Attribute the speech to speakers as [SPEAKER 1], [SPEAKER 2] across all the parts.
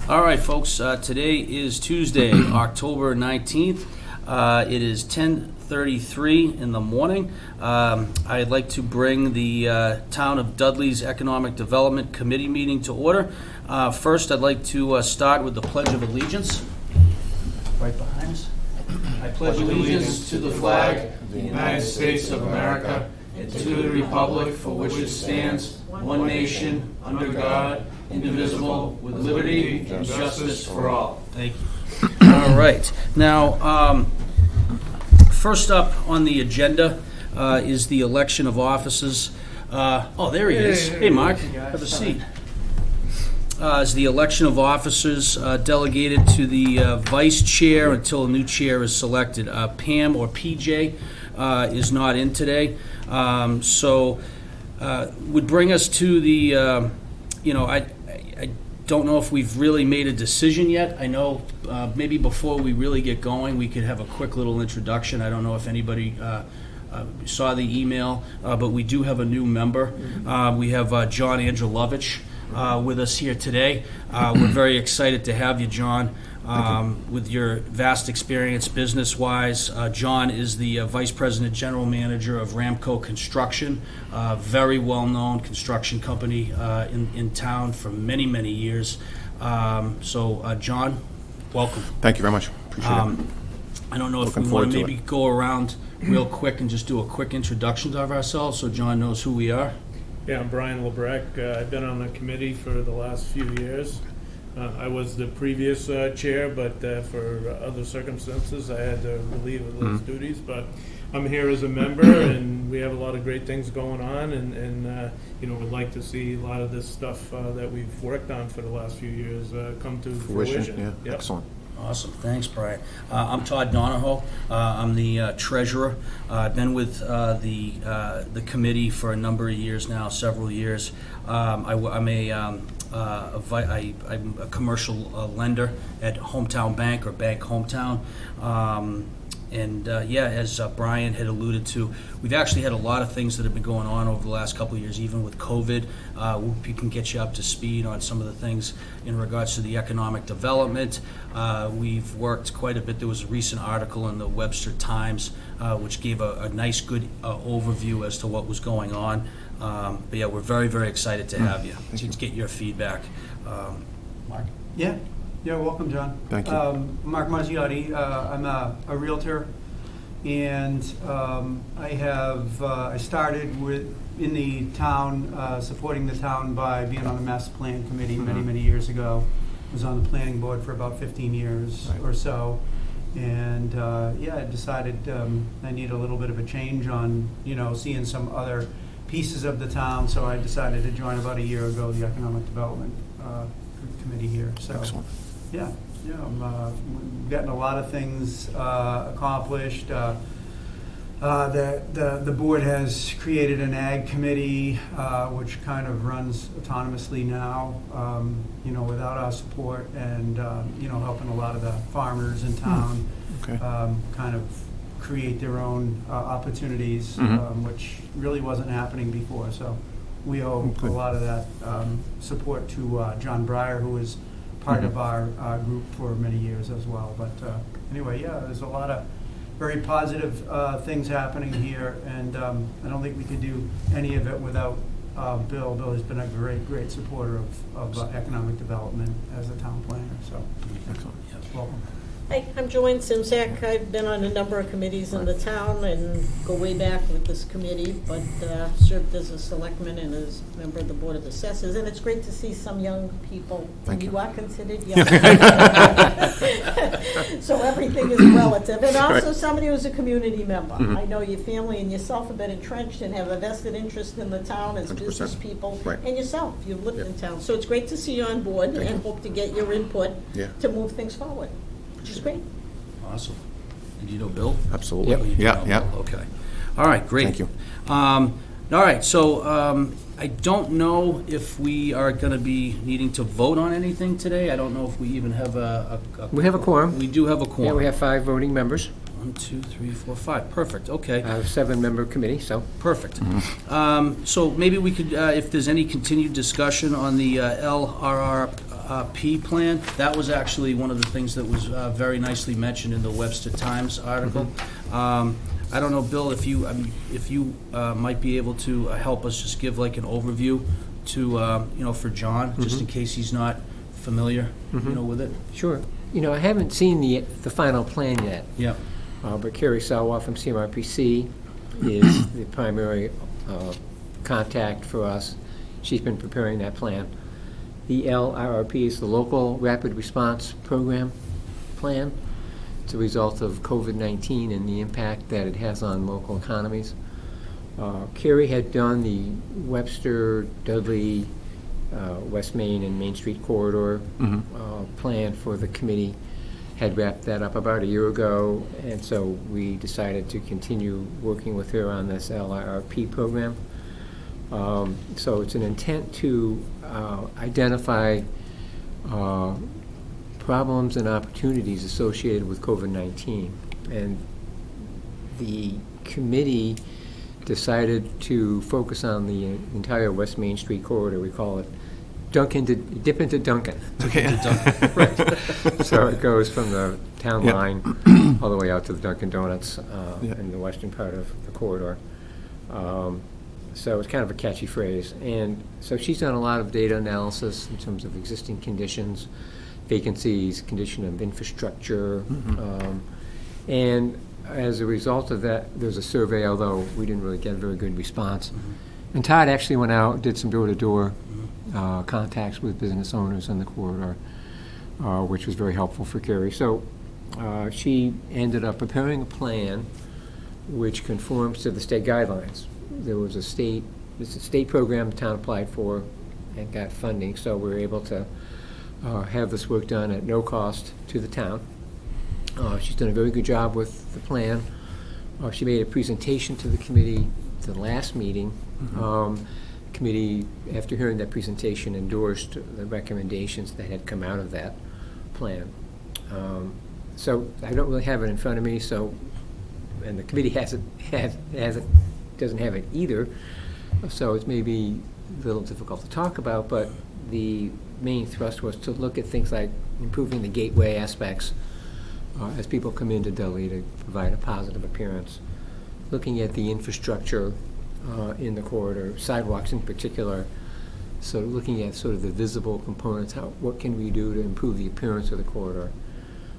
[SPEAKER 1] All right, folks, today is Tuesday, October 19th. It is 10:33 in the morning. I'd like to bring the Town of Dudley's Economic Development Committee meeting to order. First, I'd like to start with the Pledge of Allegiance. Right behind us. I pledge allegiance to the flag of the United States of America and to the republic for which it stands, one nation, under God, indivisible, with liberty and justice for all. Thank you. All right. Now, first up on the agenda is the election of officers. There he is. Hey, Mark. Have a seat. Is the election of officers delegated to the vice chair until a new chair is selected. Pam or PJ is not in today. So would bring us to the, I don't know if we've really made a decision yet. I know maybe before we really get going, we could have a quick little introduction. I don't know if anybody saw the email, but we do have a new member. We have John Angelovich with us here today. We're very excited to have you, John. With your vast experience business-wise. John is the Vice President General Manager of Ramco Construction, very well-known construction company in town for many, many years. John, welcome.
[SPEAKER 2] Thank you very much. Appreciate it.
[SPEAKER 1] I don't know if we want to maybe go around real quick and just do a quick introduction of ourselves so John knows who we are.
[SPEAKER 3] Yeah, I'm Brian Lebrecht. I've been on the committee for the last few years. I was the previous chair, but for other circumstances, I had to relieve of those duties. But I'm here as a member, and we have a lot of great things going on, and would like to see a lot of this stuff that we've worked on for the last few years come to fruition.
[SPEAKER 2] Yeah,
[SPEAKER 3] Yep.
[SPEAKER 2] Excellent.
[SPEAKER 1] Awesome. Thanks, Brian. I'm Todd Donahoe. I'm the treasurer. I've been with the committee for a number of years now, several years. I'm a commercial lender at Hometown Bank, or Bank Hometown. As Brian had alluded to, we've actually had a lot of things that have been going on over the last couple of years, even with COVID. We can get you up to speed on some of the things in regards to the economic development. We've worked quite a bit. There was a recent article in the Webster Times which gave a nice, good overview as to what was going on. We're very, very excited to have you, to get your feedback. Mark?
[SPEAKER 4] Yeah, welcome, John.
[SPEAKER 2] Thank you.
[SPEAKER 4] Mark Mazziotti. I'm a realtor, and I started in the town, supporting the town by being on the master plan committee many years ago. I was on the planning board for about 15 years or so, and I decided I need a little bit of a change on seeing some other pieces of the town, so I decided to join about a year ago the economic development committee here. So.
[SPEAKER 2] Excellent.
[SPEAKER 4] Yeah, we've gotten a lot of things accomplished. The board has created an ag committee, which kind of runs autonomously now, without our support, and helping a lot of the farmers in town kind of create their own opportunities, which really wasn't happening before. So we owe a lot of that support to John Breyer, who was part of our group for many years as well. But there's a lot of very positive things happening here, and I don't think we could do any of it without Bill. Bill has been a great supporter of economic development as a town planner. So,
[SPEAKER 2] Excellent.
[SPEAKER 4] Welcome.
[SPEAKER 5] Hi, I'm Joanne Simzak. I've been on a number of committees in the town and go way back with this committee, but served as a selectman and as a member of the Board of Assessors. And it's great to see some young people.
[SPEAKER 2] Thank you.
[SPEAKER 5] You are considered young. So everything is relative. And also somebody who's a community member. I know your family and yourself have been entrenched and have a vested interest in the town as
[SPEAKER 2] 100%.
[SPEAKER 5] business people.
[SPEAKER 2] Right.
[SPEAKER 5] And yourself, you've lived in town. So it's great to see you on board and hope to get your input to move things forward. Which is great.
[SPEAKER 1] Awesome. And you know Bill?
[SPEAKER 2] Absolutely.
[SPEAKER 1] Oh, you do know Bill. Okay. All right, great.
[SPEAKER 2] Thank you.
[SPEAKER 1] All right, so I don't know if we are going to be needing to vote on anything today. I don't know if we even have
[SPEAKER 6] We have a quorum.
[SPEAKER 1] We do have a quorum.
[SPEAKER 6] Yeah, we have 5 voting members.
[SPEAKER 1] 1, 2, 3, 4, 5. Perfect, okay.
[SPEAKER 6] A 7-member committee, so.
[SPEAKER 1] Perfect. So maybe we could, if there's any continued discussion on the LRR LRP plan, that was actually one of the things that was very nicely mentioned in the Webster Times article. I don't know, Bill, if you, might be able to help us just give like an overview to, for John, just in case he's not familiar, with it.
[SPEAKER 6] Sure. I haven't seen the final plan yet,
[SPEAKER 1] Yeah.
[SPEAKER 6] but Carrie Salwa from CMRPC is the primary contact for us. She's been preparing that plan. The LRRP is the Local Rapid Response Program plan. It's a result of COVID-19 and the impact that it has on local economies. Carrie had done the Webster, Dudley, West Main and Main Street corridor plan for the committee, had wrapped that up about a year ago, and so we decided to continue working with her on this LRRP program. So it's an intent to identify problems and opportunities associated with COVID-19. And the committee decided to focus on the entire West Main Street corridor. We call it dip into Duncan.
[SPEAKER 2] Okay.
[SPEAKER 6] Right. So it goes from the town line all the way out to the Dunkin' Donuts in the western part of the corridor. So it's kind of a catchy phrase. And so she's done a lot of data analysis in terms of existing conditions, vacancies, condition of infrastructure. And as a result of that, there's a survey, although we didn't really get a very good response. And Todd actually went out, did some door-to-door contacts with business owners in the corridor, which was very helpful for Carrie. So she ended up preparing a plan which conforms to the state guidelines. There was it's a state program the town applied for and got funding, so we were able to have this work done at no cost to the town. She's done a very good job with the plan. She made a presentation to the committee at the last meeting. Committee, after hearing that presentation, endorsed the recommendations that had come out of that plan. So I don't really have it in front of me, and the committee doesn't have it either, so it's maybe a little difficult to talk about, but the main thrust was to look at things like improving the gateway aspects as people come into Dudley to provide a positive appearance, looking at the infrastructure in the corridor, sidewalks in particular, so looking at sort of the visible components, what can we do to improve the appearance of the corridor,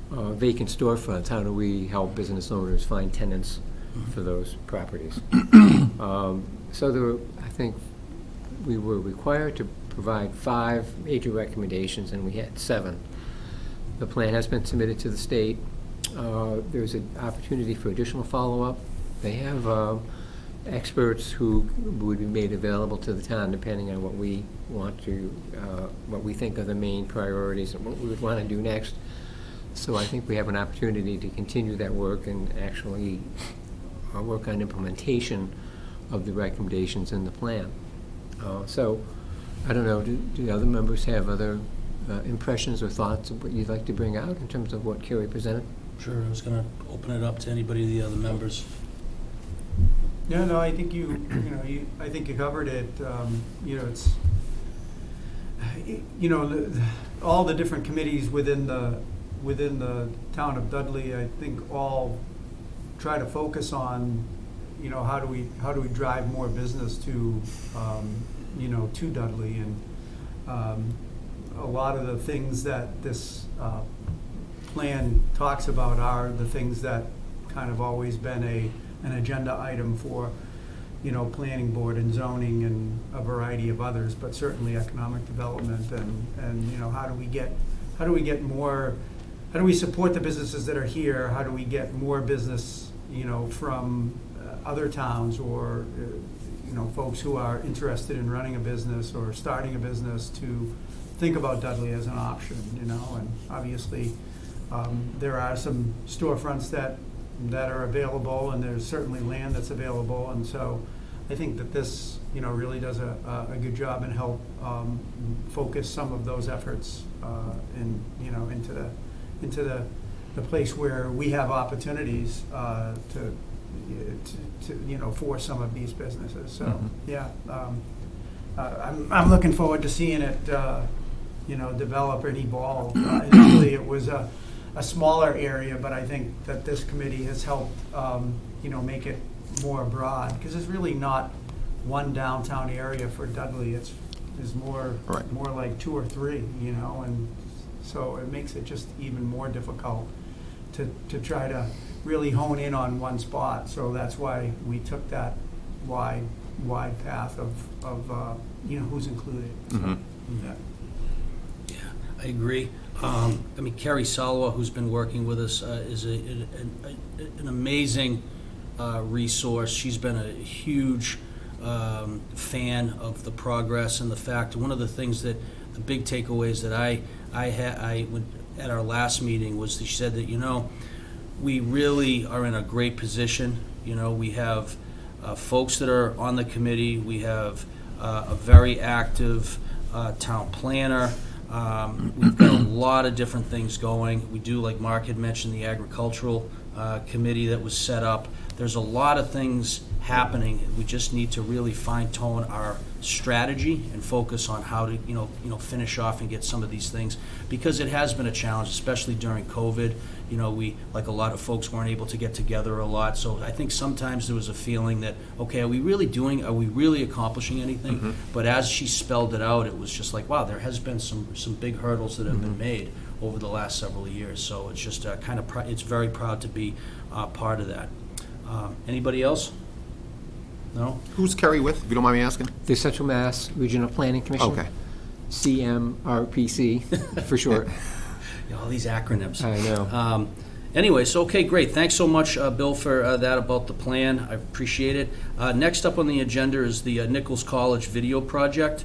[SPEAKER 6] vacant storefronts, how do we help business owners find tenants for those properties. So I think we were required to provide 5 major recommendations, and we had 7. The plan has been submitted to the state. There's an opportunity for additional follow-up. They have experts who would be made available to the town depending on what we want to, what we think are the main priorities and what we would want to do next. So I think we have an opportunity to continue that work and actually work on implementation of the recommendations in the plan. So I don't know, do the other members have other impressions or thoughts of what you'd like to bring out in terms of what Carrie presented?
[SPEAKER 1] Sure, I was going to open it up to anybody of the other members.
[SPEAKER 4] Yeah, no, I think I think you covered it. It's all the different committees within the town of Dudley, I think all try to focus on, how do we drive more business to Dudley, and a lot of the things that this plan talks about are the things that kind of always been an agenda item for, planning board and zoning and a variety of others, but certainly economic development and how do we support the businesses that are here? How do we get more business, from other towns or, folks who are interested in running a business or starting a business to think about Dudley as an option, and obviously there are some storefronts that are available, and there's certainly land that's available, and so I think that this, really does a good job and help focus some of those efforts into the place where we have opportunities to for some of these businesses. So yeah, I'm looking forward to seeing it develop and evolve. Initially, it was a smaller area, but I think that this committee has helped, make it more broad, because it's really not one downtown area for Dudley. It's more,
[SPEAKER 2] Right.
[SPEAKER 4] more like 2 or 3, and so it makes it just even more difficult to try to really hone in on one spot. So that's why we took that wide path of who's included. So,
[SPEAKER 2] Mhm.
[SPEAKER 4] yeah.
[SPEAKER 1] Yeah, I agree. Carrie Salwa, who's been working with us, is an amazing resource. She's been a huge fan of the progress and the fact. One of the things the big takeaways that I would at our last meeting was that she said that we really are in a great position. We have folks that are on the committee. We have a very active town planner. We've got a lot of different things going. We do, like Mark had mentioned, the agricultural committee that was set up. There's a lot of things happening. We just need to really fine-tune our strategy and focus on how to, finish off and get some of these things, because it has been a challenge, especially during COVID. We, like a lot of folks, weren't able to get together a lot. So I think sometimes there was a feeling that, okay, are we really accomplishing anything?
[SPEAKER 2] Mhm.
[SPEAKER 1] But as she spelled it out, it was just like, wow, there has been some big hurdles that have been made over the last several years. So it's just it's very proud to be part of that. Anybody else? No?
[SPEAKER 2] Who's Kerry with, if you don't mind me asking?
[SPEAKER 6] The Central Mass Regional Planning Commission.
[SPEAKER 2] Okay.
[SPEAKER 6] CMRPC, for short.
[SPEAKER 1] All these acronyms.
[SPEAKER 6] I know.
[SPEAKER 1] Anyways, okay, great. Thanks so much, Bill, for that about the plan. I appreciate it. Next up on the agenda is the Nichols College video project.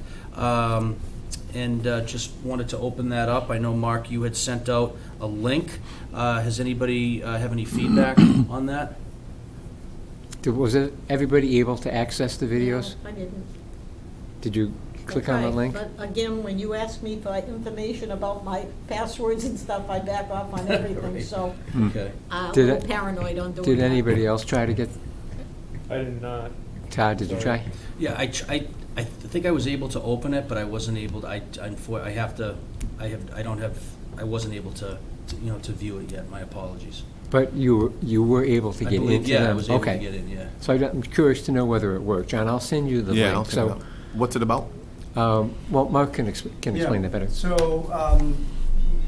[SPEAKER 1] And just wanted to open that up. I know, Mark, you had sent out a link. Has anybody have any feedback on that?
[SPEAKER 6] Was everybody able to access the videos?
[SPEAKER 5] No, I didn't.
[SPEAKER 6] Did you click on the
[SPEAKER 5] I tried,
[SPEAKER 6] link?
[SPEAKER 5] But again, when you ask me for information about my passwords and stuff, I back off on everything,
[SPEAKER 1] Right.
[SPEAKER 5] so
[SPEAKER 1] Okay.
[SPEAKER 5] I'm a
[SPEAKER 6] Did
[SPEAKER 5] little
[SPEAKER 6] it-
[SPEAKER 5] paranoid on doing that.
[SPEAKER 6] Did anybody else try to get,
[SPEAKER 3] I did not.
[SPEAKER 6] Todd, did you
[SPEAKER 3] Sorry.
[SPEAKER 6] try?
[SPEAKER 1] Yeah, I think I was able to open it, but I wasn't able to, I wasn't able to view it yet. My apologies.
[SPEAKER 6] But you were able to
[SPEAKER 1] I
[SPEAKER 6] get
[SPEAKER 1] believe,
[SPEAKER 6] into
[SPEAKER 1] yeah, I
[SPEAKER 6] them?
[SPEAKER 1] was able to
[SPEAKER 6] Okay.
[SPEAKER 1] get in, yeah.
[SPEAKER 6] So I'm curious to know whether it worked. John, I'll send you the
[SPEAKER 2] Yeah,
[SPEAKER 6] link.
[SPEAKER 2] I'll check it out. What's it about?
[SPEAKER 6] Well, Mark can explain
[SPEAKER 4] Yeah.
[SPEAKER 6] that better.
[SPEAKER 4] So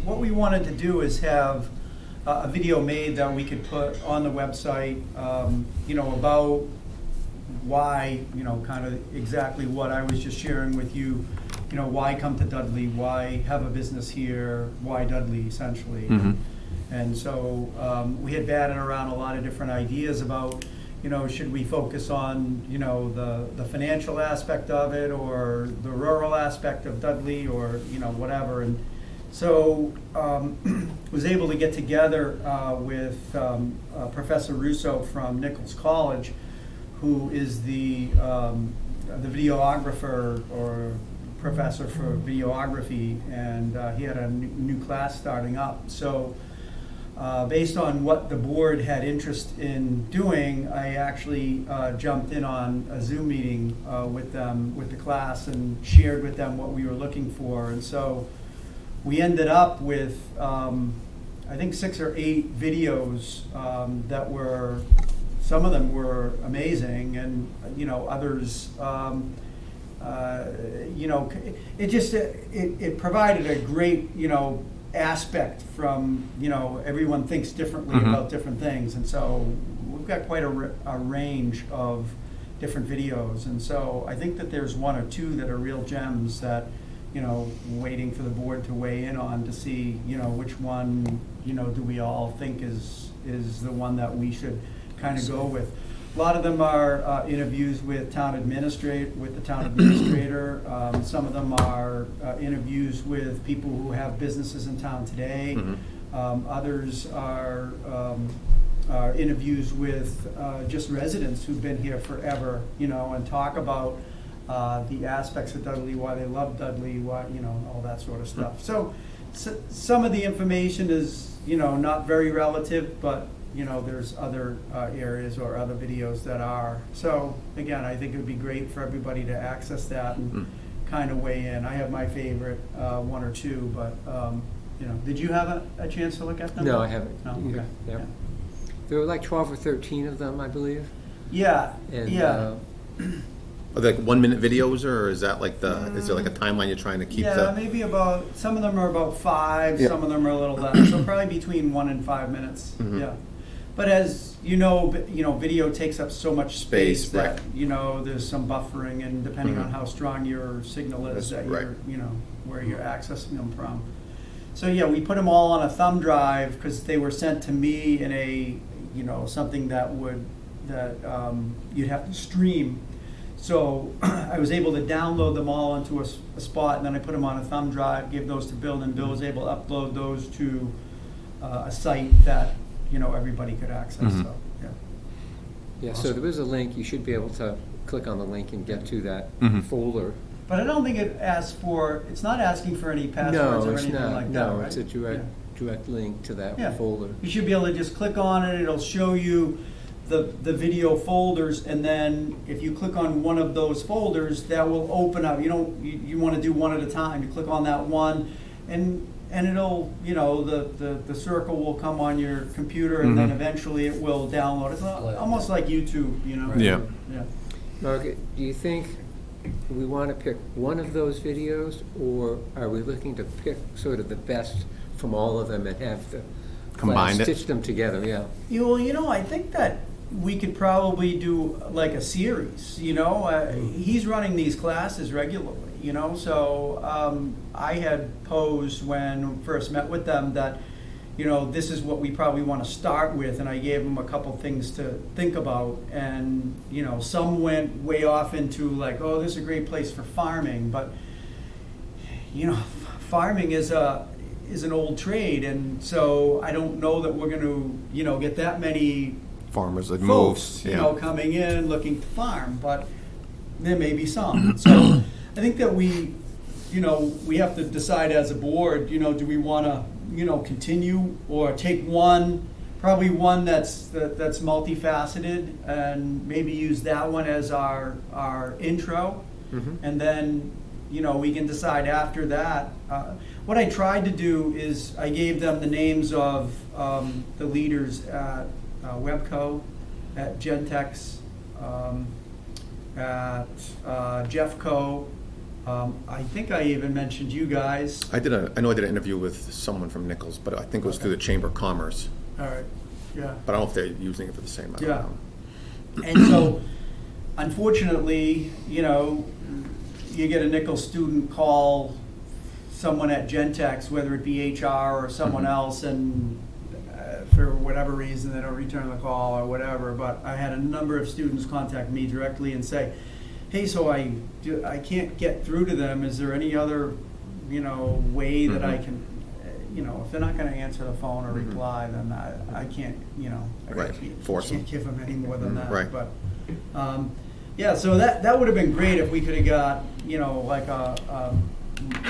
[SPEAKER 4] what we wanted to do is have a video made that we could put on the website, about why, kind of exactly what I was just sharing with you, why come to Dudley, why have a business here, why Dudley, essentially.
[SPEAKER 2] Mhm.
[SPEAKER 4] And so we had batted around a lot of different ideas about, should we focus on, the financial aspect of it, or the rural aspect of Dudley, or, whatever. And so was able to get together with Professor Russo from Nichols College, who is the videographer or professor for videography, and he had a new class starting up. So based on what the board had interest in doing, I actually jumped in on a Zoom meeting with them, with the class, and shared with them what we were looking for. And so we ended up with, I think, 6 or 8 videos that were, some of them were amazing, and others, it provided a great, aspect from, everyone thinks differently
[SPEAKER 2] Mhm.
[SPEAKER 4] about different things. And so we've got quite a range of different videos. And so I think that there's 1 or 2 that are real gems that, waiting for the board to weigh in on, to see, which one, do we all think is the one that we should kind of go with. A lot of them are interviews with the town administrator. Some of them are interviews with people who have businesses in town today.
[SPEAKER 2] Mhm.
[SPEAKER 4] Others are interviews with just residents who've been here forever, and talk about the aspects of Dudley, why they love Dudley, why, all that sort of stuff. So some of the information is, not very relative, but there's other areas or other videos that are. So again, I think it would be great for everybody to access that and kind of weigh in. I have my favorite one or two, but, you know, did you have a chance to look at them?
[SPEAKER 6] No, I haven't.
[SPEAKER 4] No,
[SPEAKER 6] either.
[SPEAKER 4] okay.
[SPEAKER 6] Yep.
[SPEAKER 4] Yeah.
[SPEAKER 6] There were like 12 or 13 of them, I believe.
[SPEAKER 4] Yeah,
[SPEAKER 6] And,
[SPEAKER 4] yeah.
[SPEAKER 2] Are they like 1 minute videos, or is that like is there like a timeline you're trying to keep?
[SPEAKER 4] Yeah, maybe about, some of them are about 5,
[SPEAKER 2] Yeah.
[SPEAKER 4] some of them are a little less, so probably between 1 and 5 minutes,
[SPEAKER 2] Mhm.
[SPEAKER 4] yeah. But as you know, video takes up so much space
[SPEAKER 2] Space,
[SPEAKER 4] that,
[SPEAKER 2] right.
[SPEAKER 4] you know, there's some buffering, and depending on
[SPEAKER 2] Mhm.
[SPEAKER 4] how strong your signal is,
[SPEAKER 2] That's
[SPEAKER 4] that
[SPEAKER 2] right.
[SPEAKER 4] you're, you know, where you're accessing them from. So, yeah, we put them all on a thumb drive, because they were sent to me in a, you know, something that you'd have to stream. So I was able to download them all into a spot, and then I put them on a thumb drive, gave those to Bill, and Bill was able to upload those to a site that, you know, everybody could access,
[SPEAKER 2] Mhm.
[SPEAKER 4] so, yeah.
[SPEAKER 6] Yeah, so there is a link. You should be able to click on the link and get to that
[SPEAKER 2] Mhm.
[SPEAKER 6] folder.
[SPEAKER 4] But I don't think it's not asking for any passwords
[SPEAKER 6] No,
[SPEAKER 4] or
[SPEAKER 6] it's
[SPEAKER 4] anything
[SPEAKER 6] not.
[SPEAKER 4] like that, right?
[SPEAKER 6] No, it's a direct link to
[SPEAKER 4] Yeah.
[SPEAKER 6] that folder.
[SPEAKER 4] You should be able to just click on it, it'll show you the video folders, and then if you click on one of those folders, that will open up. You want to do one at a time. You click on that one, and it'll, you know, the circle will come on your computer, and then
[SPEAKER 2] Mhm.
[SPEAKER 4] eventually it will download. It's almost like YouTube, you know?
[SPEAKER 2] Yeah.
[SPEAKER 4] Yeah.
[SPEAKER 6] Margaret, do you think we want to pick one of those videos, or are we looking to pick sort of the best from all of them and have the
[SPEAKER 2] Combine it?
[SPEAKER 6] stitch them together? Yeah.
[SPEAKER 4] Well, you know, I think that we could probably do like a series, you know? He's running these classes regularly, you know? So I had posed when we first met with them that, you know, this is what we probably want to start with, and I gave them a couple things to think about. And, you know, some went way off into like, oh, this is a great place for farming, but, you know, farming is an old trade, and so I don't know that we're going to, you know, get that many
[SPEAKER 2] Farmers that
[SPEAKER 4] folks,
[SPEAKER 2] move.
[SPEAKER 4] you know, coming in looking to farm, but there may be some. So I think that we have to decide as a board, you know, do we want to, you know, continue or take probably one that's multifaceted, and maybe use that one as our intro,
[SPEAKER 6] Mhm.
[SPEAKER 4] and then, you know, we can decide after that. What I tried to do is I gave them the names of the leaders at Webco, at Gentex, at Jeffco. I think I even mentioned you guys.
[SPEAKER 2] I know I did an interview with someone from Nichols, but I think it was through the Chamber of Commerce.
[SPEAKER 4] All right, yeah.
[SPEAKER 2] But I don't know if they're using it for the same. I don't
[SPEAKER 4] Yeah.
[SPEAKER 2] know.
[SPEAKER 4] And so, unfortunately, you know, you get a Nichols student call someone at Gentex, whether it be HR or someone else, and for whatever reason, they don't return the call or whatever. But I had a number of students contact me directly and say, hey, so I can't get through to them. Is there any other, you know, way that I can, you know, if they're not going to answer the phone or reply, then I can't, you know,
[SPEAKER 2] Right. Force
[SPEAKER 4] can't
[SPEAKER 2] them.
[SPEAKER 4] give them any more than that.
[SPEAKER 2] Right.
[SPEAKER 4] But yeah, so that would have been great if we could have got, you know, like a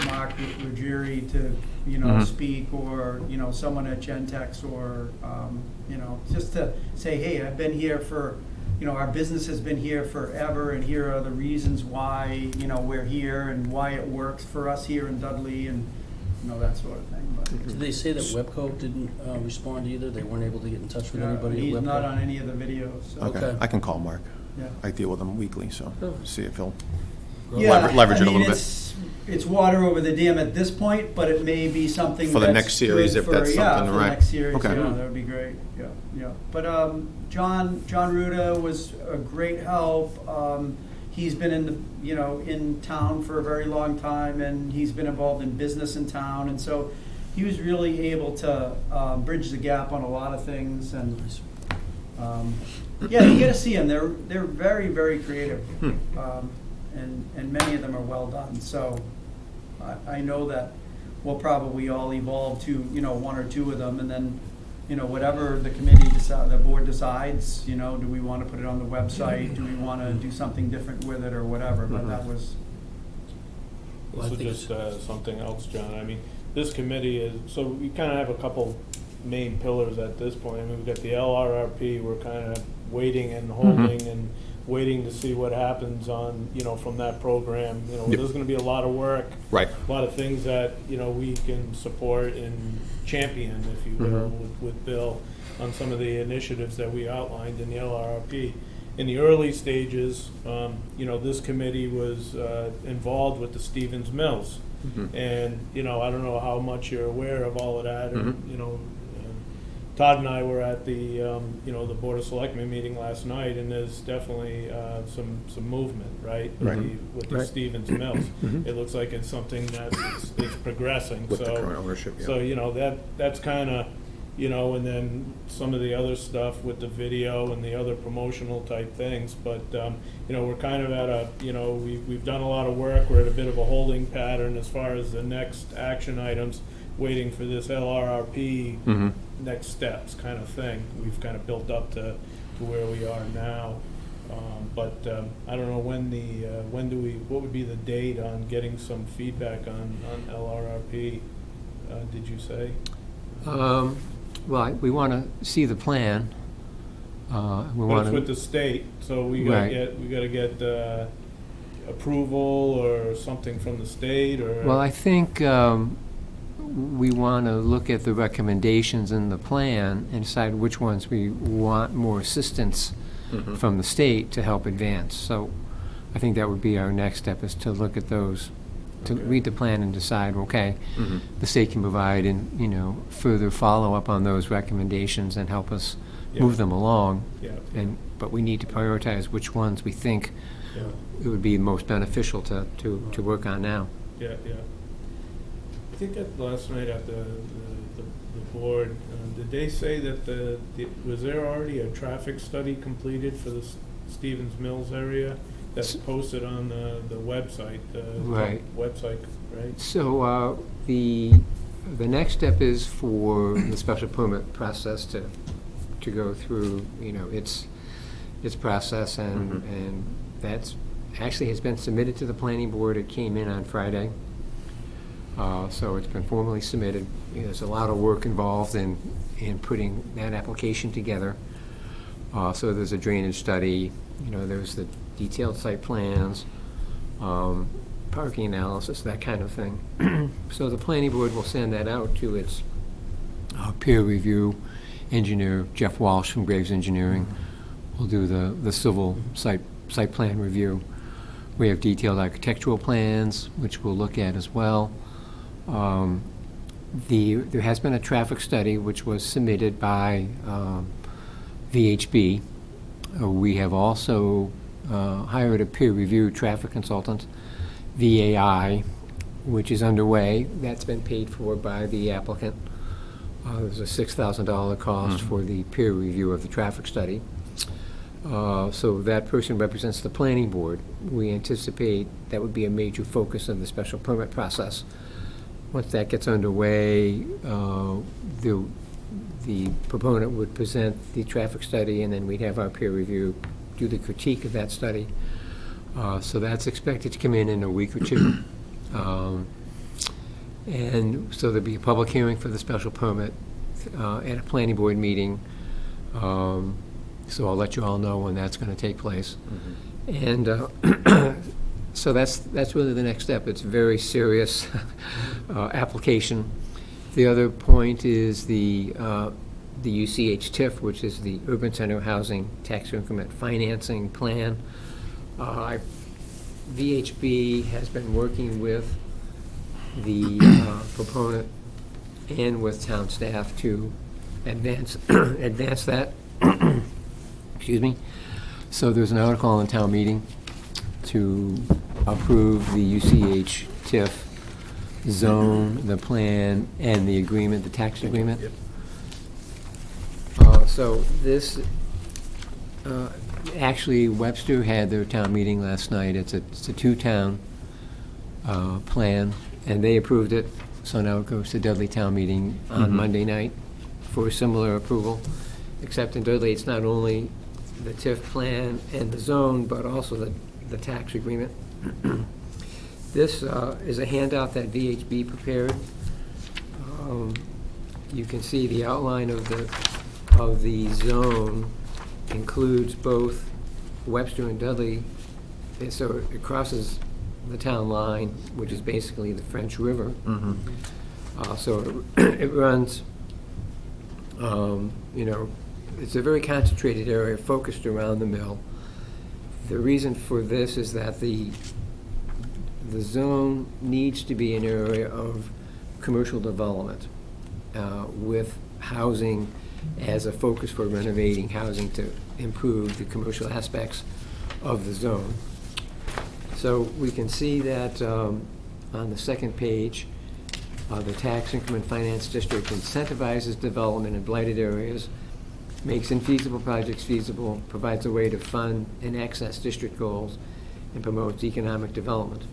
[SPEAKER 4] Mark Ruggieri to, you know,
[SPEAKER 2] Mhm.
[SPEAKER 4] speak, or, you know, someone at Gentex, or, you know, just to say, hey, I've been here for, you know, our business has been here forever, and here are the reasons why, you know, we're here, and why it works for us here in Dudley, and, you know, that sort of thing. But
[SPEAKER 1] Did they say that Webco didn't respond either? They weren't able to get in touch with anybody
[SPEAKER 4] he's
[SPEAKER 1] at Webco?
[SPEAKER 4] not on any of the videos. So,
[SPEAKER 1] Okay.
[SPEAKER 2] I can call Mark.
[SPEAKER 4] yeah.
[SPEAKER 2] I deal with him weekly, so
[SPEAKER 6] Oh.
[SPEAKER 2] see if he'll.
[SPEAKER 4] Yeah,
[SPEAKER 2] leverage it
[SPEAKER 4] I
[SPEAKER 2] a
[SPEAKER 4] mean,
[SPEAKER 2] little bit.
[SPEAKER 4] It's water over the dam at this point, but it may be something
[SPEAKER 2] For the
[SPEAKER 4] that's
[SPEAKER 2] next series,
[SPEAKER 4] good
[SPEAKER 2] if
[SPEAKER 4] for-
[SPEAKER 2] that's
[SPEAKER 4] yeah,
[SPEAKER 2] something,
[SPEAKER 4] for
[SPEAKER 2] right.
[SPEAKER 4] the next series,
[SPEAKER 2] Okay.
[SPEAKER 4] yeah, that would be great, yeah. But John Ruda was a great help. He's been in town for a very long time, and he's been involved in business in town, and so he was really able to bridge the gap on a lot of things, and yeah, you get to see them. They're very, very creative, and many of them are well done. So I know that we'll probably all evolve to, you know, one or two of them, and then, you know, whatever the the board decides, you know, do we want to put it on the website? Do we want to do something different with it or whatever? But that was,
[SPEAKER 1] Well, I
[SPEAKER 3] So
[SPEAKER 1] think
[SPEAKER 3] just something else, John. I mean, this committee is, so we kind of have a couple main pillars at this point. I mean, we've got the LRRP, we're kind of waiting and holding, and waiting to see what happens on, from that program.
[SPEAKER 2] Yep.
[SPEAKER 3] There's gonna be a lot of work.
[SPEAKER 2] Right.
[SPEAKER 3] A lot of things that, we can support and champion, if you will, with Bill on some of the initiatives that we outlined in the LRRP. In the early stages, this committee was involved with the Stevens Mills. And, I don't know how much you're aware of all of that, or, Todd and I were at the, the Board of Selectmen meeting last night, and there's definitely some movement, right? With the
[SPEAKER 6] Right.
[SPEAKER 3] Stevens Mills. It looks like it's something that's it's progressing.
[SPEAKER 2] With the
[SPEAKER 3] So,
[SPEAKER 2] current ownership, yeah.
[SPEAKER 3] so, that's kind of, and then some of the other stuff with the video and the other promotional type things. But, we're kind of at a, we've done a lot of work. We're at a bit of a holding pattern as far as the next action items, waiting for this LRRP next steps kind of thing. We've kind of built up to where we are now. But I don't know what would be the date on getting some feedback on LRRP? Did you say?
[SPEAKER 6] Well, we want to see the plan. We
[SPEAKER 3] But
[SPEAKER 6] want
[SPEAKER 3] it's with
[SPEAKER 6] to,
[SPEAKER 3] the state, so we gotta
[SPEAKER 6] Right.
[SPEAKER 3] get approval or something from the state, or?
[SPEAKER 6] well, I think we want to look at the recommendations in the plan and decide which ones we want more assistance from the state to help advance. So I think that would be our next step, is to look at those, to
[SPEAKER 3] Okay.
[SPEAKER 6] read the plan and decide, okay, the state can provide and, further follow-up on those recommendations and help us move them along.
[SPEAKER 3] Yeah,
[SPEAKER 6] But we need to prioritize which ones we think
[SPEAKER 3] yeah,
[SPEAKER 6] it would be most beneficial to work on now.
[SPEAKER 3] yeah. I think that last night at the board, did they say that was there already a traffic study completed for the Stevens Mills area that's posted on the website?
[SPEAKER 6] Right.
[SPEAKER 3] Website, right?
[SPEAKER 6] So the next step is for the special permit process to go through, its process, and that's actually has been submitted to the planning board. It came in on Friday. So it's been formally submitted. There's a lot of work involved in putting that application together. So there's a drainage study, there's the detailed site plans, parking analysis, that kind of thing. So the planning board will send that out to its peer review engineer, Jeff Walsh from Graves Engineering. Will do the civil site plan review. We have detailed architectural plans, which we'll look at as well. There has been a traffic study which was submitted by VHB. We have also hired a peer-reviewed traffic consultant, VAI, which is underway. That's been paid for by the applicant. There's a $6,000 cost for the peer review of the traffic study. So that person represents the planning board. We anticipate that would be a major focus of the special permit process. Once that gets underway, the proponent would present the traffic study, and then we'd have our peer review do the critique of that study. So that's expected to come in a week or two. And so there'll be a public hearing for the special permit at a planning board meeting. So I'll let you all know when that's going to take place. And so that's really the next step. It's a very serious application. The other point is the UCH TIF, which is the Urban Center Housing Tax Increment Financing Plan. VHB has been working with the proponent and with town staff to advance that. Excuse me. So there's an article on the town meeting to approve the UCH TIF zone, the plan, and the agreement, the tax agreement.
[SPEAKER 2] Yep.
[SPEAKER 6] So this, actually Webster had their town meeting last night. It's a two-town plan, and they approved it. So now it goes to Dudley town meeting on Monday night for similar approval. Except in Dudley, it's not only the TIF plan and the zone, but also the tax agreement. This is a handout that VHB prepared. You can see the outline of the zone includes both Webster and Dudley, so it crosses the town line, which is basically the French River. So it runs, it's a very concentrated area focused around the mill. The reason for this is that the zone needs to be an area of commercial development with housing as a focus for renovating housing to improve the commercial aspects of the zone. So we can see that on the second page, the tax increment finance district incentivizes development in blighted areas, makes infeasible projects feasible, provides a way to fund and access district goals, and promotes economic development.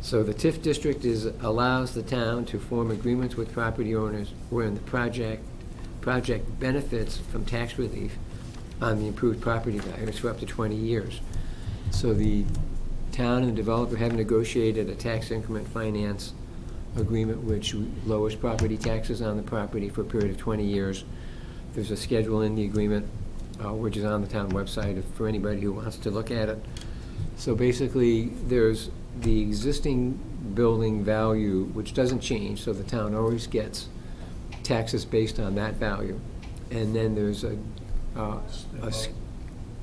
[SPEAKER 6] So the TIF district allows the town to form agreements with property owners wherein the project benefits from tax relief on the improved property values for up to 20 years. So the town and developer have negotiated a tax increment finance agreement which lowers property taxes on the property for a period of 20 years. There's a schedule in the agreement, which is on the town website for anybody who wants to look at it. So basically, there's the existing building value, which doesn't change, so the town always gets taxes based on that value. And then there's a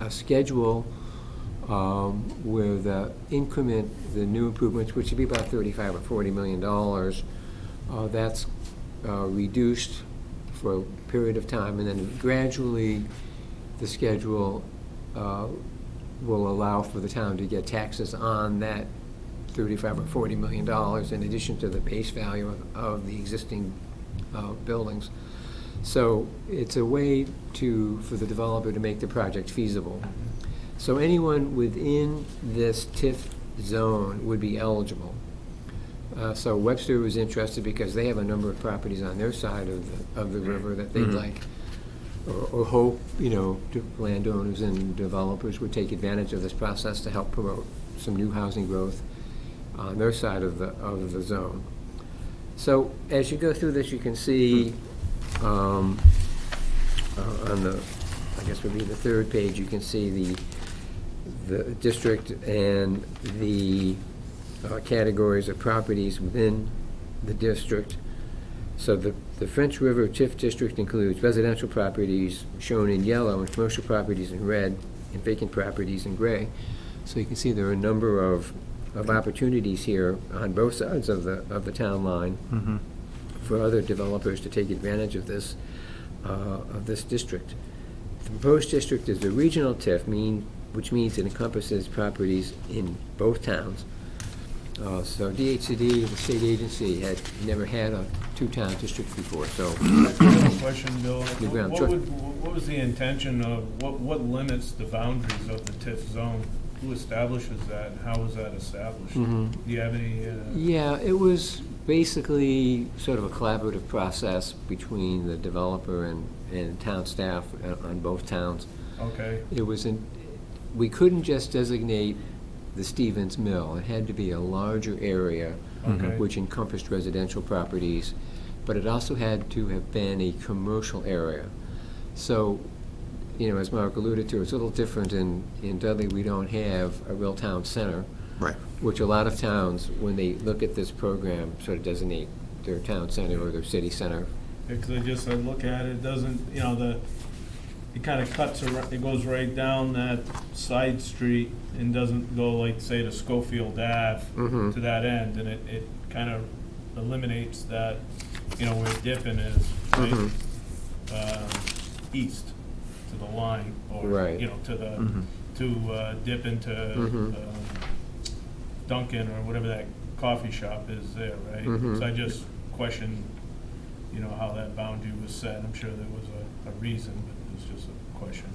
[SPEAKER 6] schedule where the increment, the new improvements, which would be about $35 or $40 million, that's reduced for a period of time, and then gradually the schedule will allow for the town to get taxes on that $35 or $40 million in addition to the base value of the existing buildings. So it's a way for the developer to make the project feasible. So anyone within this TIF zone would be eligible. So Webster was interested because they have a number of properties on their side of the river that they'd like, or hope, landowners and developers would take advantage of this process to help promote some new housing growth on their side of the zone. So as you go through this, you can see on the, I guess would be the third page, you can see the district and the categories of properties within the district. So the French River TIF district includes residential properties shown in yellow and commercial properties in red and vacant properties in gray. So you can see there are a number of opportunities here on both sides of the town line for other developers to take advantage of this district. The proposed district is the regional TIF, which means it encompasses properties in both towns. So DHCD, the state agency, had never had a two-town district before, so.
[SPEAKER 3] Question, Bill.
[SPEAKER 6] The ground, sure.
[SPEAKER 3] What was the intention of, what limits the boundaries of the TIF zone? Who establishes that, and how was that established? Do you have any?
[SPEAKER 6] Yeah, it was basically sort of a collaborative process between the developer and town staff on both towns.
[SPEAKER 3] Okay.
[SPEAKER 6] We couldn't just designate the Stevens Mill. It had to be a larger area, which encompassed residential properties, but it also had to have been a commercial area. So, as Mark alluded to, it's a little different in Dudley. We don't have a real town center,
[SPEAKER 2] Right.
[SPEAKER 6] which a lot of towns, when they look at this program, sort of designate their town center or their city center.
[SPEAKER 3] Because I look at it, it doesn't, it kind of cuts around, it goes right down that side street and doesn't go like, say, to Schofield Ave to that end, and it kind of eliminates that, where Dippin is, right? East to the line, or,
[SPEAKER 6] Right.
[SPEAKER 3] to dip into Dunkin' or whatever that coffee shop is there, right? So I just question, how that boundary was set. I'm sure there was a reason, but it's just a question.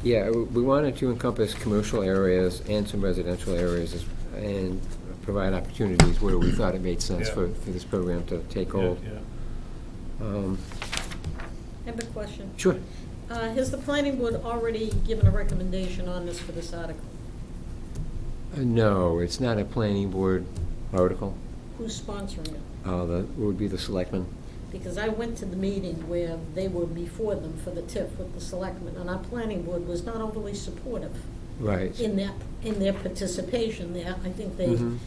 [SPEAKER 6] Yeah, we wanted to encompass commercial areas and some residential areas and provide opportunities where we thought it made sense for this program to take hold.
[SPEAKER 3] Yeah.
[SPEAKER 5] I have a question.
[SPEAKER 6] Sure.
[SPEAKER 5] Has the planning board already given a recommendation on this for this article?
[SPEAKER 6] No, it's not a planning board article.
[SPEAKER 5] Who's sponsoring it?
[SPEAKER 6] It would be the selectmen.
[SPEAKER 5] because I went to the meeting where they were before them for the TIF with the selectmen, and our planning board was not overly supportive
[SPEAKER 6] Right.
[SPEAKER 5] in their participation there. I think they
[SPEAKER 6] Mhm.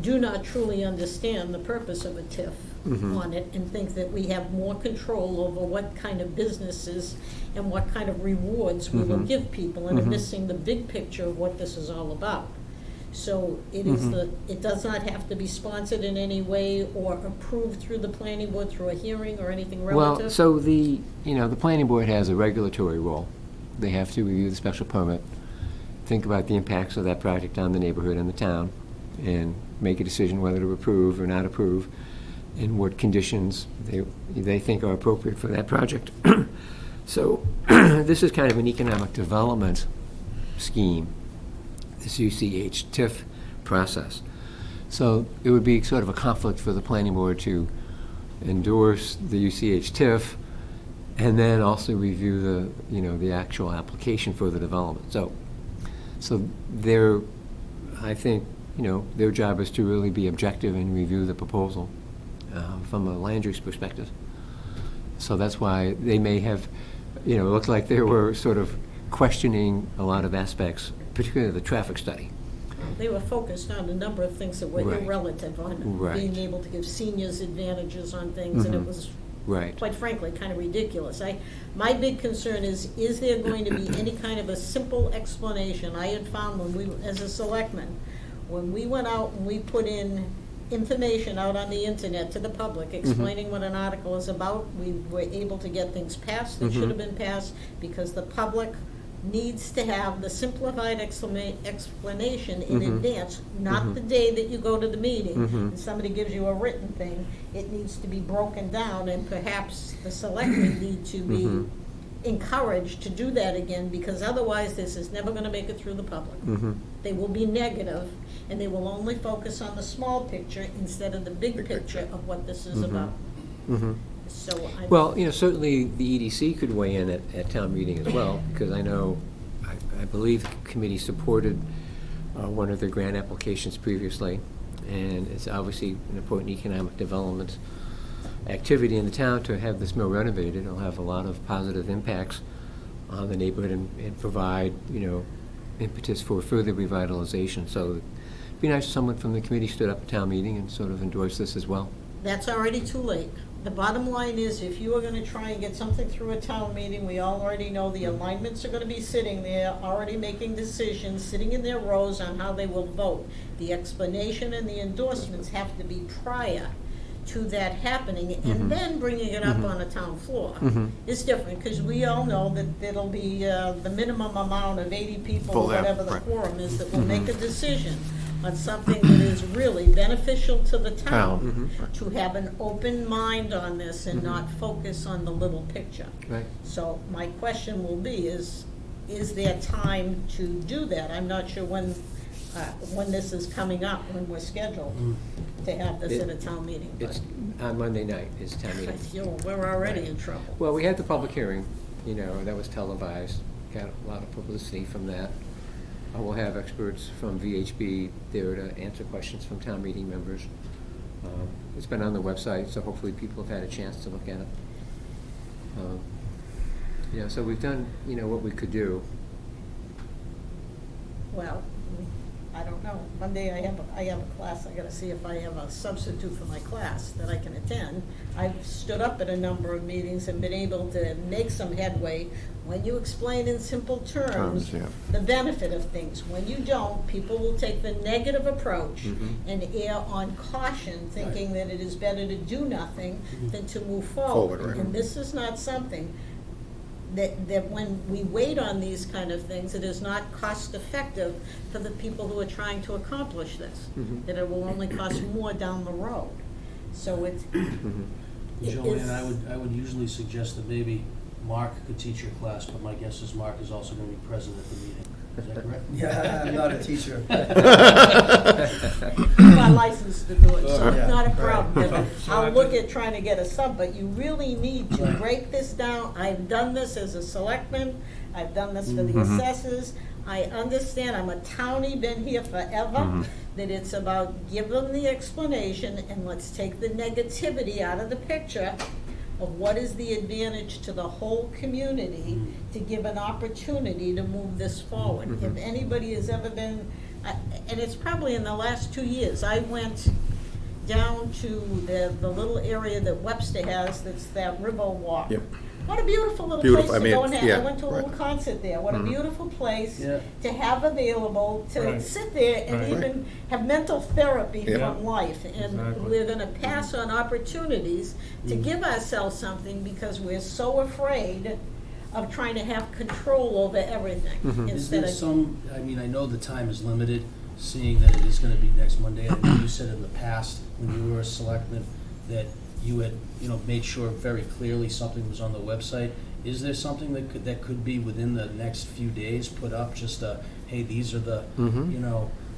[SPEAKER 5] do not truly understand the purpose of a TIF
[SPEAKER 6] Mhm.
[SPEAKER 5] on it, and think that we have more control over what kind of businesses and what kind of rewards we will
[SPEAKER 6] Mhm.
[SPEAKER 5] give people, and are
[SPEAKER 6] Mhm.
[SPEAKER 5] missing the big picture of what this is all about. So it is
[SPEAKER 6] Mhm.
[SPEAKER 5] it does not have to be sponsored in any way or approved through the planning board through a hearing or anything relative?
[SPEAKER 6] Well, so the planning board has a regulatory role. They have to review the special permit, think about the impacts of that project on the neighborhood and the town, and make a decision whether to approve or not approve, and what conditions they think are appropriate for that project. So this is kind of an economic development scheme, this UCH TIF process. So it would be sort of a conflict for the planning board to endorse the UCH TIF and then also review the actual application for the development. So I think, their job is to really be objective and review the proposal from a land use perspective. So that's why they may have, it looked like they were sort of questioning a lot of aspects, particularly the traffic study.
[SPEAKER 5] They were focused on a number of things that were
[SPEAKER 6] Right.
[SPEAKER 5] irrelative, on
[SPEAKER 6] Right.
[SPEAKER 5] being able to give seniors advantages on things, and it
[SPEAKER 6] Mhm.
[SPEAKER 5] was,
[SPEAKER 6] Right.
[SPEAKER 5] quite frankly, kind of ridiculous. My big concern is there going to be any kind of a simple explanation? I had found as a selectman, when we went out and we put in information out on the internet to the public explaining what an article is about, we were able to get things passed that should have been passed, because the public needs to have the simplified explanation in advance, not the day that you go to the meeting and somebody gives you a written thing. It needs to be broken down, and perhaps the selectmen need to be encouraged to do that again, because otherwise this is never going to make it through the public. They will be negative, and they will only focus on the small picture instead of the big picture of what this is about. So
[SPEAKER 6] Well, certainly the EDC could weigh in at town meeting as well, because I know, I believe the committee supported one of their grant applications previously, and it's obviously an important economic development activity in the town to have this mill renovated. It'll have a lot of positive impacts on the neighborhood and provide, impetus for further revitalization. So it'd be nice if someone from the committee stood up at town meeting and sort of endorsed this as well.
[SPEAKER 5] that's already too late. The bottom line is, if you are going to try and get something through a town meeting, we all already know the alignments are going to be sitting there, already making decisions, sitting in their rows on how they will vote. The explanation and the endorsements have to be prior to that happening, and then bringing it up on a town floor is different, because we all know that it'll be the minimum amount of 80 people, or
[SPEAKER 2] Full, yeah,
[SPEAKER 5] whatever the
[SPEAKER 2] right.
[SPEAKER 5] quorum is, that will make a decision on something that is really beneficial to the town, to have an open mind on this and not focus on the little picture.
[SPEAKER 6] Right.
[SPEAKER 5] So my question will be, is there time to do that? I'm not sure when this is coming up, when we're scheduled to have this at a town meeting. but-
[SPEAKER 6] It's on Monday night, is town meeting.
[SPEAKER 5] We're already in trouble.
[SPEAKER 6] Well, we had the public hearing, that was televised, got a lot of publicity from that. We'll have experts from VHB there to answer questions from town meeting members. It's been on the website, so hopefully people have had a chance to look at it. So we've done, what we could do.
[SPEAKER 5] Well, I don't know. Monday I have a class. I gotta see if I have a substitute for my class that I can attend. I've stood up at a number of meetings and been able to make some headway when you explain in simple terms the benefit of things. When you don't, people will take the negative approach and err on caution, thinking that it is better to do nothing than to move forward.
[SPEAKER 2] Forward, right.
[SPEAKER 5] And this is not something that when we wait on these kind of things, it is not cost effective for the people who are trying to accomplish this, that it will only cost more down the road. So it is.
[SPEAKER 1] Joanne, I would usually suggest that maybe Mark could teach your class, but my guess is Mark is also going to be present at the meeting. Is that correct?
[SPEAKER 7] Yeah, I'm not a teacher.
[SPEAKER 5] I'm not licensed to do it, so
[SPEAKER 7] Yeah,
[SPEAKER 5] it's not a
[SPEAKER 7] right.
[SPEAKER 5] problem. But
[SPEAKER 3] So
[SPEAKER 5] I'll
[SPEAKER 3] I
[SPEAKER 5] look at trying to get a sub, but you really need to break this down. I've done this as a selectman, I've done this for the assessors. I understand, I'm a townie, been here forever, that it's about give them the explanation and let's take the negativity out of the picture of what is the advantage to the whole community to give an opportunity to move this forward. If anybody has ever been, and it's probably in the last 2 years, I went down to the little area that Webster has, that's that river walk.
[SPEAKER 2] Yep.
[SPEAKER 5] What a beautiful little
[SPEAKER 2] Beautiful.
[SPEAKER 5] place
[SPEAKER 2] I
[SPEAKER 5] to
[SPEAKER 2] mean,
[SPEAKER 5] go and have.
[SPEAKER 2] yeah,
[SPEAKER 5] I went to a little
[SPEAKER 2] right.
[SPEAKER 5] concert there. What a beautiful place
[SPEAKER 1] Yeah.
[SPEAKER 5] to have available, to
[SPEAKER 3] Right.
[SPEAKER 5] sit there and
[SPEAKER 3] Right.
[SPEAKER 5] even have mental therapy
[SPEAKER 2] Yeah.
[SPEAKER 5] from life. And
[SPEAKER 3] Exactly.
[SPEAKER 5] we're gonna pass on opportunities to give ourselves something because we're so afraid of trying to have control over everything
[SPEAKER 1] Is
[SPEAKER 5] instead
[SPEAKER 1] there
[SPEAKER 5] of.
[SPEAKER 1] some, I mean, I know the time is limited, seeing that it is gonna be next Monday. I know you said in the past, when you were a selectman, that you had, made sure very clearly something was on the website. Is there something that could be within the next few days put up, just hey, these are the,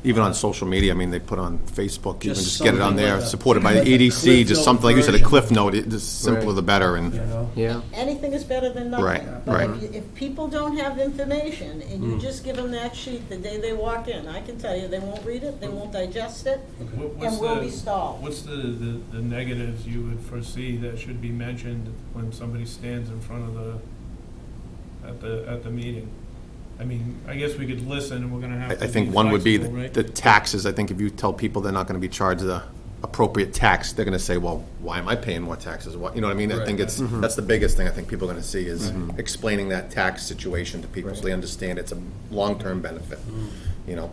[SPEAKER 2] Even on social media, I mean, they put on Facebook, even
[SPEAKER 1] Just
[SPEAKER 2] just get it on
[SPEAKER 1] something
[SPEAKER 2] there,
[SPEAKER 1] like a-
[SPEAKER 2] supported by the
[SPEAKER 1] like a
[SPEAKER 2] EDC,
[SPEAKER 1] Cliff
[SPEAKER 2] just
[SPEAKER 1] Note
[SPEAKER 2] something, like you said, a
[SPEAKER 1] version.
[SPEAKER 2] cliff note, the simpler
[SPEAKER 6] Right.
[SPEAKER 2] the better, and,
[SPEAKER 6] Yeah.
[SPEAKER 5] Anything is better than nothing.
[SPEAKER 2] Right,
[SPEAKER 5] But
[SPEAKER 2] right.
[SPEAKER 5] if people don't have information and you just give them that sheet the day they walk in, I can tell you, they won't read it, they won't digest it, and we'll be stalled.
[SPEAKER 3] What's the negatives you would foresee that should be mentioned when somebody stands in front of at the meeting? I mean, I guess we could listen, and we're gonna have to
[SPEAKER 2] I think
[SPEAKER 3] be
[SPEAKER 2] one would be
[SPEAKER 3] flexible, right?
[SPEAKER 2] the taxes. I think if you tell people they're not gonna be charged the appropriate tax, they're gonna say, well, why am I paying more taxes? What, you know what I mean? I think that's the biggest thing I think people are gonna see is explaining that tax situation to people so they understand it's a long-term benefit, you know?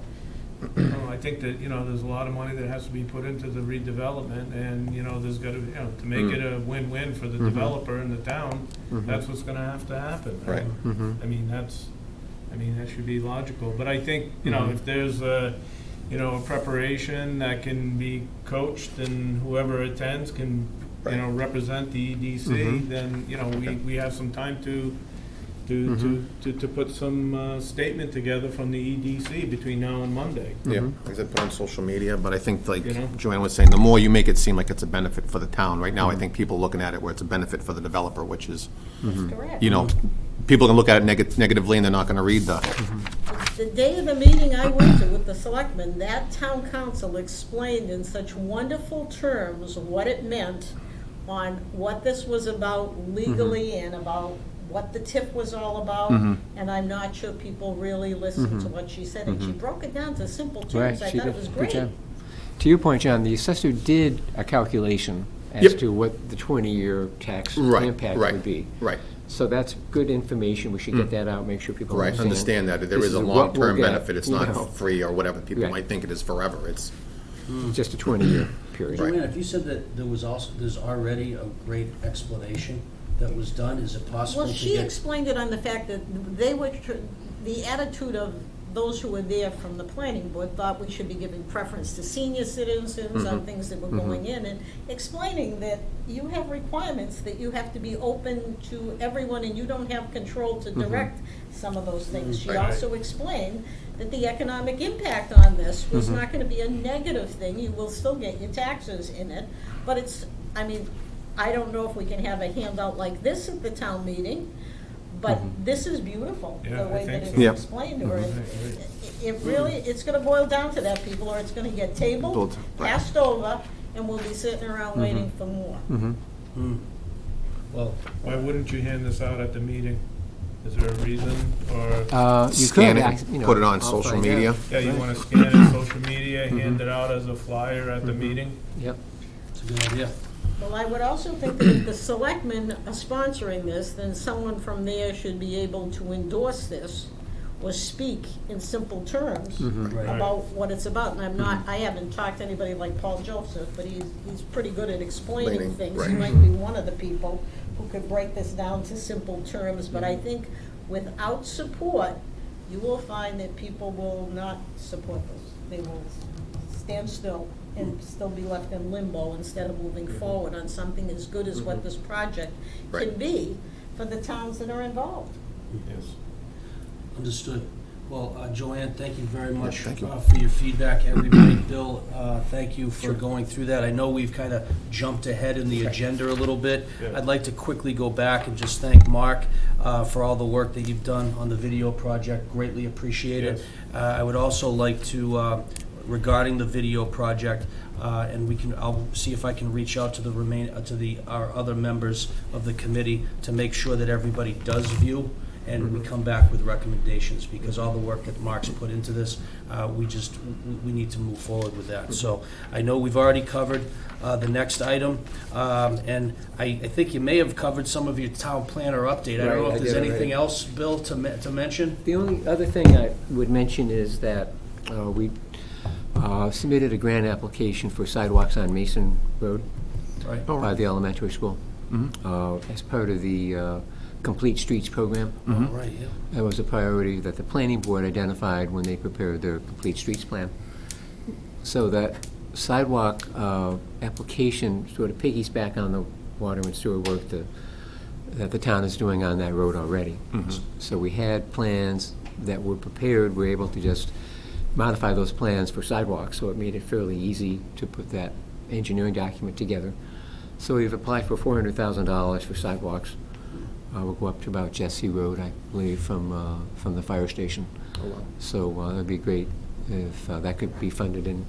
[SPEAKER 3] No, I think that, there's a lot of money that has to be put into the redevelopment, and, there's gotta, to make it a win-win for the developer and the town, that's what's gonna have to happen.
[SPEAKER 2] Right.
[SPEAKER 3] I mean, that should be logical, but I think, if there's a preparation that can be coached and whoever attends can,
[SPEAKER 2] Right.
[SPEAKER 3] represent the EDC, then, we have some time to put some statement together from the EDC between now and Monday.
[SPEAKER 2] Yeah, like I said, put on social media, but I think, like
[SPEAKER 3] You know?
[SPEAKER 2] Joanne was saying, the more you make it seem like it's a benefit for the town, right now, I think people are looking at it where it's a benefit for the developer, which is,
[SPEAKER 5] That's correct.
[SPEAKER 2] people can look at it negatively and they're not gonna read the,
[SPEAKER 5] The day of the meeting I went to with the selectmen, that town council explained in such wonderful terms what it meant on what this was about legally and about what the TIF was all about, and I'm not sure people really listened to what she said, and she broke it down to simple
[SPEAKER 6] Right,
[SPEAKER 5] terms. I
[SPEAKER 6] she
[SPEAKER 5] thought
[SPEAKER 6] did.
[SPEAKER 5] it was
[SPEAKER 6] Good
[SPEAKER 5] great.
[SPEAKER 6] job. To your point, John, the assessor did a calculation as
[SPEAKER 2] Yep.
[SPEAKER 6] to what the 20-year tax
[SPEAKER 2] Right,
[SPEAKER 6] impact
[SPEAKER 2] right,
[SPEAKER 6] would be.
[SPEAKER 2] right.
[SPEAKER 6] So that's good information. We should get that out, make sure people
[SPEAKER 2] Right, understand that there
[SPEAKER 6] this
[SPEAKER 2] is a
[SPEAKER 6] what we'll
[SPEAKER 2] long-term
[SPEAKER 6] get,
[SPEAKER 2] benefit, it's
[SPEAKER 6] you know.
[SPEAKER 2] not free or whatever people
[SPEAKER 6] Right.
[SPEAKER 2] might think it is forever, it's,
[SPEAKER 6] Just a 20-year period.
[SPEAKER 1] Joanne, if you said that there's already a great explanation that was done, is it possible
[SPEAKER 5] Well,
[SPEAKER 1] to
[SPEAKER 5] she
[SPEAKER 1] get?
[SPEAKER 5] explained it on the fact that they were, the attitude of those who were there from the planning board thought we should be giving preference to senior citizens on things that were going in, and explaining that you have requirements that you have to be open to everyone, and you don't have control to direct some of those things. She
[SPEAKER 2] Right.
[SPEAKER 5] also explained that the economic impact on this was not gonna be a negative thing. You will still get your taxes in it, but it's, I don't know if we can have a handout like this at the town meeting, but this is beautiful,
[SPEAKER 3] Yeah,
[SPEAKER 5] the
[SPEAKER 3] I
[SPEAKER 5] way
[SPEAKER 3] think
[SPEAKER 5] that
[SPEAKER 3] so.
[SPEAKER 5] it's
[SPEAKER 2] Yeah.
[SPEAKER 5] explained to her. It really, it's gonna boil down to that, people, or it's gonna get tabled,
[SPEAKER 2] Tabled, right.
[SPEAKER 5] passed over, and we'll be sitting around waiting for more.
[SPEAKER 1] Well,
[SPEAKER 3] Why wouldn't you hand this out at the meeting? Is there a reason, or,
[SPEAKER 6] You
[SPEAKER 2] scan
[SPEAKER 6] could,
[SPEAKER 2] it, put it on social media.
[SPEAKER 3] yeah, you wanna scan it, social media, hand it out as a flyer at the meeting?
[SPEAKER 6] Yep.
[SPEAKER 1] it's a good idea.
[SPEAKER 5] Well, I would also think that if the selectmen are sponsoring this, then someone from there should be able to endorse this or speak in simple terms
[SPEAKER 1] Right.
[SPEAKER 5] about what it's about. And I haven't talked to anybody like Paul Joseph, but he's pretty good at explaining
[SPEAKER 2] Explaining,
[SPEAKER 5] things. He
[SPEAKER 2] right.
[SPEAKER 5] might be one of the people who could break this down to simple terms, but I think without support, you will find that people will not support this. They will stand still and still be left in limbo instead of moving forward on something as good as what this project can
[SPEAKER 2] Right.
[SPEAKER 5] be for the towns that are involved.
[SPEAKER 3] Yes.
[SPEAKER 1] Understood. Well, Joanne, thank you very much
[SPEAKER 2] thank you.
[SPEAKER 1] for your feedback. Everybody, Bill, thank you for going through that. I know we've kind of jumped ahead in the agenda a little bit.
[SPEAKER 3] Yeah.
[SPEAKER 1] I'd like to quickly go back and just thank Mark for all the work that you've done on the video project. Greatly appreciate it.
[SPEAKER 3] Yes.
[SPEAKER 1] I would also like to, regarding the video project, and I'll see if I can reach out to our other members of the committee to make sure that everybody does view, and we come back with recommendations, because all the work that Mark's put into this, we need to move forward with that. So I know we've already covered the next item, and I think you may have covered some of your town planner update. I don't know
[SPEAKER 6] Right,
[SPEAKER 1] if
[SPEAKER 6] I
[SPEAKER 1] there's
[SPEAKER 6] did
[SPEAKER 1] anything
[SPEAKER 6] already.
[SPEAKER 1] else, Bill, to mention?
[SPEAKER 6] The only other thing I would mention is that we submitted a grant application for sidewalks on Mason Road
[SPEAKER 1] Right.
[SPEAKER 6] by the elementary school as part of the Complete Streets program.
[SPEAKER 1] All right, yeah.
[SPEAKER 6] That was a priority that the planning board identified when they prepared their Complete Streets plan. So that sidewalk application sort of piggybacks on the water and sewer work that the town is doing on that road already. So we had plans that were prepared, we were able to just modify those plans for sidewalks, so it made it fairly easy to put that engineering document together. So we've applied for $400,000 for sidewalks. We'll go up to about Jesse Road, I believe, from the fire station. So that'd be great if that could be funded and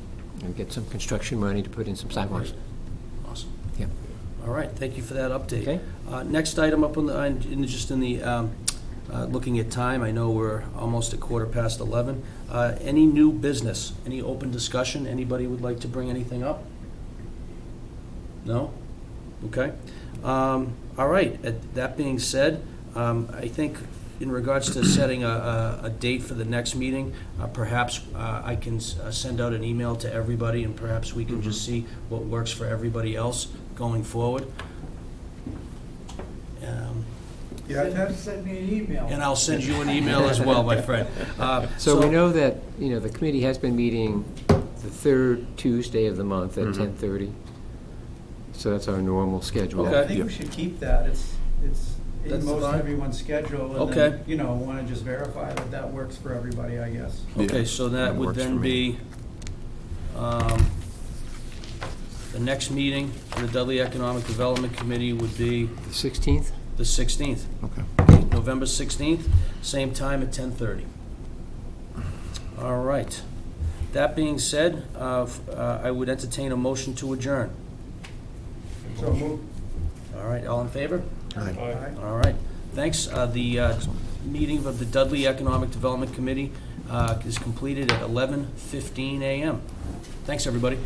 [SPEAKER 6] get some construction money to put in some sidewalks.
[SPEAKER 1] Awesome.
[SPEAKER 6] Yeah.
[SPEAKER 1] All right, thank you for that update.
[SPEAKER 6] Okay.
[SPEAKER 1] Next item up on the, looking at time, I know we're almost at 11:15. Any new business, any open discussion? Anybody would like to bring anything up? No? Okay. All right, that being said, I think in regards to setting a date for the next meeting, perhaps I can send out an email to everybody, and perhaps we can just see what works for everybody else going forward.
[SPEAKER 4] Yeah, Ted, send me an email.
[SPEAKER 1] And I'll send you an email as well, my friend.
[SPEAKER 6] So we know that, the committee has been meeting the third Tuesday of the month at 10:30. So that's our normal schedule.
[SPEAKER 1] Okay.
[SPEAKER 4] I think we should keep that. It's in
[SPEAKER 1] That's
[SPEAKER 4] most
[SPEAKER 1] fine.
[SPEAKER 4] everyone's schedule. And
[SPEAKER 1] Okay.
[SPEAKER 4] then, want to just verify that that works for everybody, I guess.
[SPEAKER 1] Okay, so that
[SPEAKER 2] That
[SPEAKER 1] would
[SPEAKER 2] works
[SPEAKER 1] then
[SPEAKER 2] for me.
[SPEAKER 1] be the next meeting for the Dudley Economic Development Committee would be
[SPEAKER 6] The 16th?
[SPEAKER 1] the 16th.
[SPEAKER 2] Okay.
[SPEAKER 1] November 16th, same time at 10:30. All right. That being said, I would entertain a motion to adjourn.
[SPEAKER 4] So move.
[SPEAKER 1] All right, all in favor?
[SPEAKER 2] Aye.
[SPEAKER 1] All right, thanks. The meeting of the Dudley Economic Development Committee is completed at 11:15 a.m. Thanks, everybody.